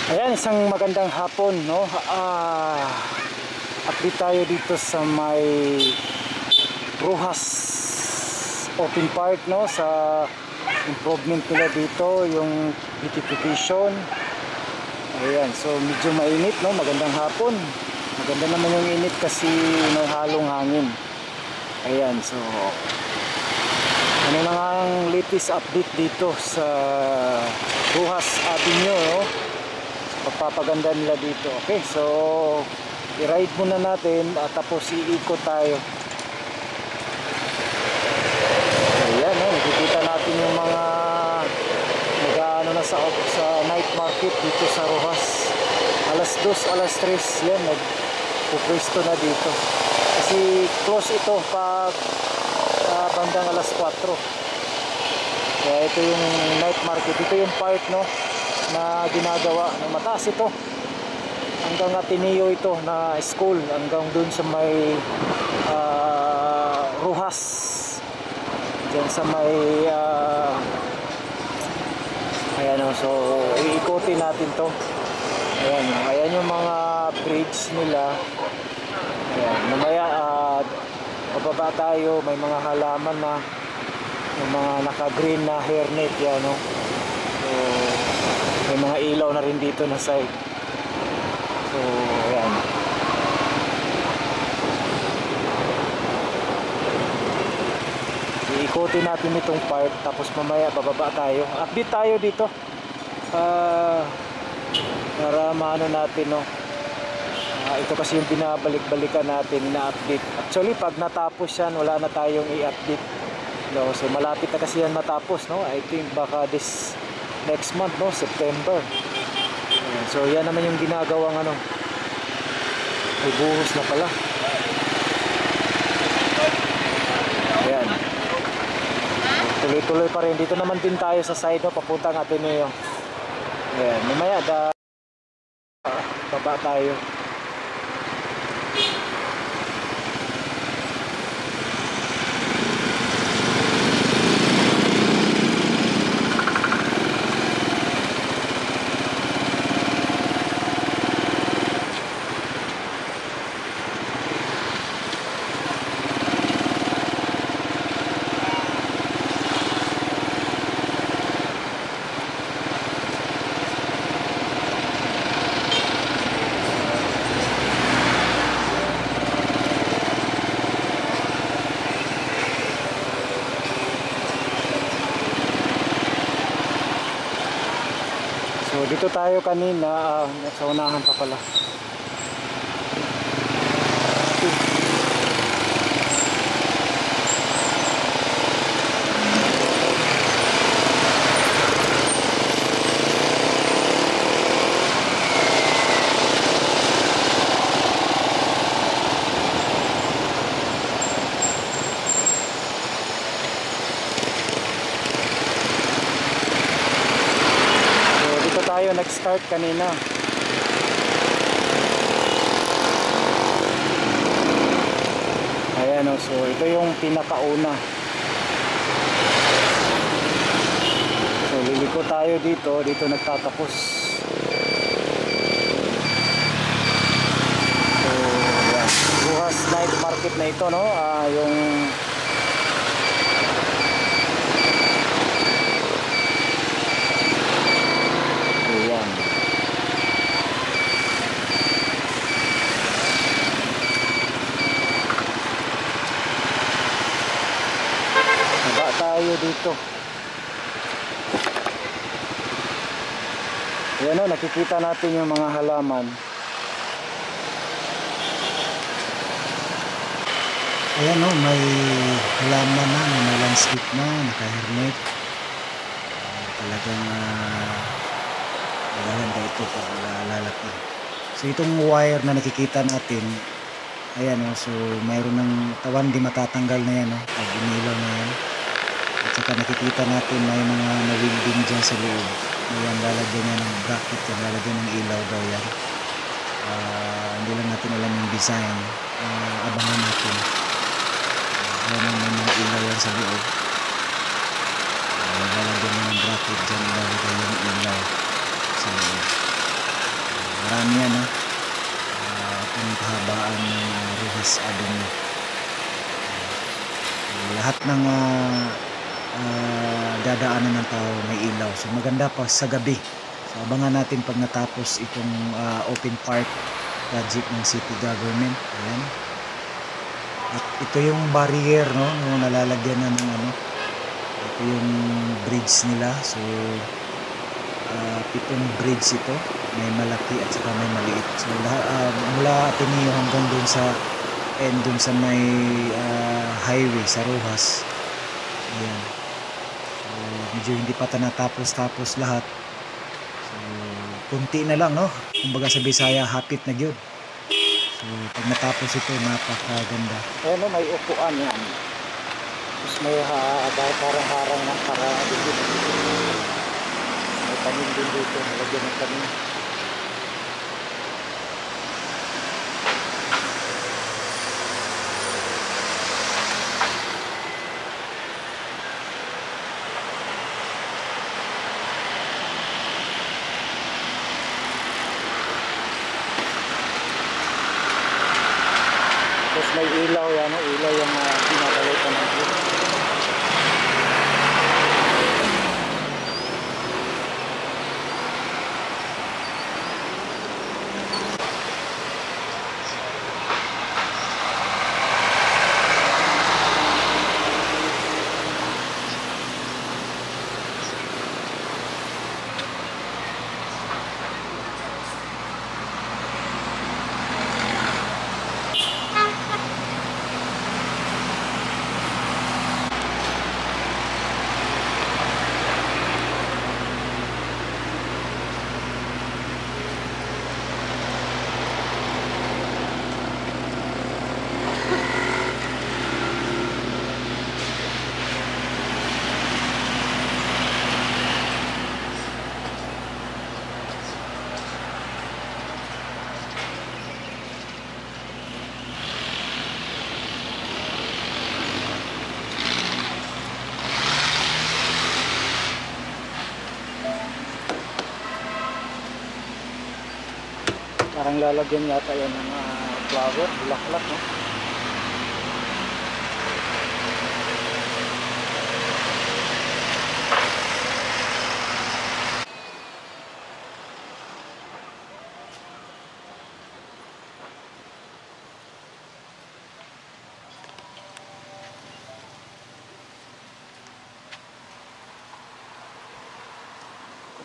Ayan, isang magandang hapon, no? Update tayo dito sa may Rojas Open Park, no? Sa improvement nila dito, yung beautification. Ayan, so medyo mainit, no? Magandang hapon. Maganda naman yung init kasi may halong hangin. Ayan, so ano na nga ang latest update dito sa Rojas Avenue, no? Pagpapaganda nila dito. Okay, so i-ride muna natin at tapos iikot tayo. Ayan, no? Nakikita natin yung mga nag-ano na sa night market dito sa Rojas. Alas 2, alas 3 yan, nagpupwesto na dito kasi close ito pag bandang alas 4. Kaya ito yung night market, ito yung part, no, na ginagawa na mataas ito hanggang Ateneo ito na school, hanggang dun sa may Rojas, dyan sa may ayan, no, so iikotin natin to. Ayan, ayan yung mga bridge nila. Ayan, mamaya pababa tayo, may mga halaman na may mga naka green na hairnet yan, no? So may mga ilaw na rin dito na side. So ayan, iikotin natin itong part tapos mamaya bababa tayo, update tayo dito para maano natin, no? Ito kasi yung binabalik-balikan natin, ina-update. Actually pag natapos yan wala na tayong i-update, no? So malapit na kasi yan matapos, no? I think baka this next month, no? September. So yan naman yung ginagawang ano, ay buhos na pala. Ayan, tuloy-tuloy pa rin. Dito naman din tayo sa side, no? Papuntang Ateneo. Ayan, mamaya baba tayo. So dito tayo kanina, sa unahan pa pala. Tayo nag-start kanina. Ayan, oh, so ito yung pinakauna. So liliko tayo dito nagtatapos. So ayan, Rojas night market na ito, no? Yung tayo dito. Ayan, o, nakikita natin yung mga halaman. Ayan, o, may halaman na, may landscape na, naka-hermet. Talagang maganda ito pag lalaki. So itong wire na nakikita natin, ayan, o, so mayroon ng tawan, di matatanggal na yan, o, pag inilaw na yan. At saka nakikita natin may mga na-welding dyan sa loob. Ayan, lalagyan niya ng bracket yan, lalagyan ng ilaw daw yan. Hindi lang natin alam yung design. Abangan natin. Ayan, may mga ilaw yan sa loob. Lalagyan niya ng bracket dyan, ilalagay yung ilaw sa loob. Rojas Avenue. Lahat ng dadaanan ng tao may ilaw. So maganda pa sa gabi. So abangan natin pag natapos itong open park project ng city government. Ayan. At ito yung barrier, no, nalalagyan na ng ano. Ito yung bridge nila. So 7 bridge ito. May malaki at saka may maliit. So mula Ateneo hanggang dun sa dun sa may highway sa Rojas. Ayan. So medyo hindi pa natapos lahat. So kunti na lang, no. Kumbaga sa Bisaya, hapit na gyud. So pag natapos ito, napakaganda. Ayan, no, may upuan yan. Tapos may parang harang ng parang dito. May tanim din dito. Nalagyan ng tanim. Tapos may ilaw yan, no? Ilaw yung pinakalitan ng view. Parang lalagyan yata yan ng flower, bulaklak, no?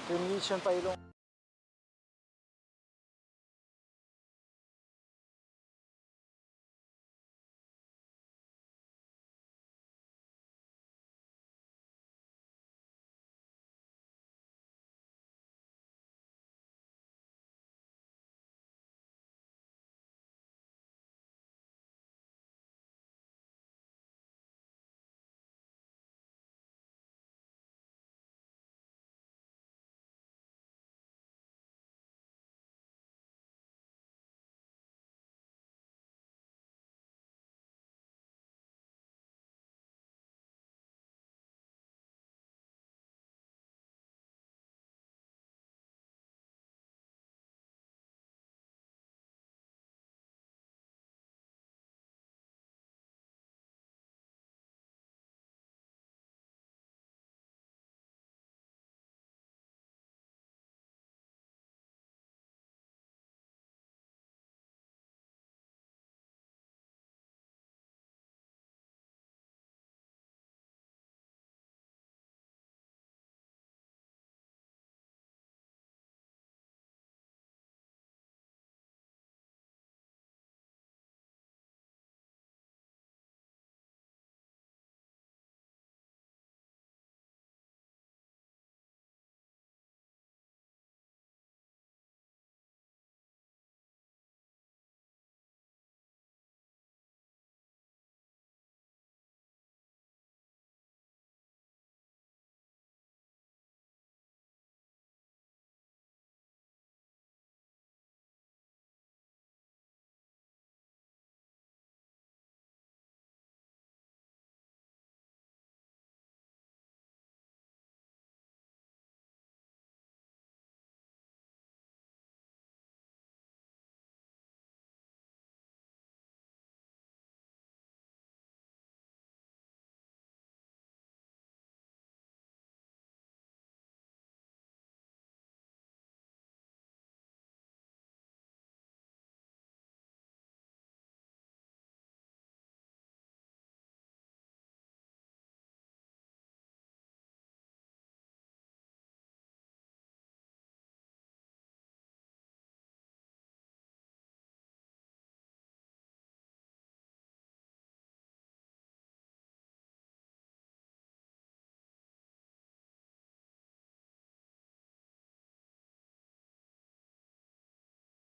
Continuation pa ilong.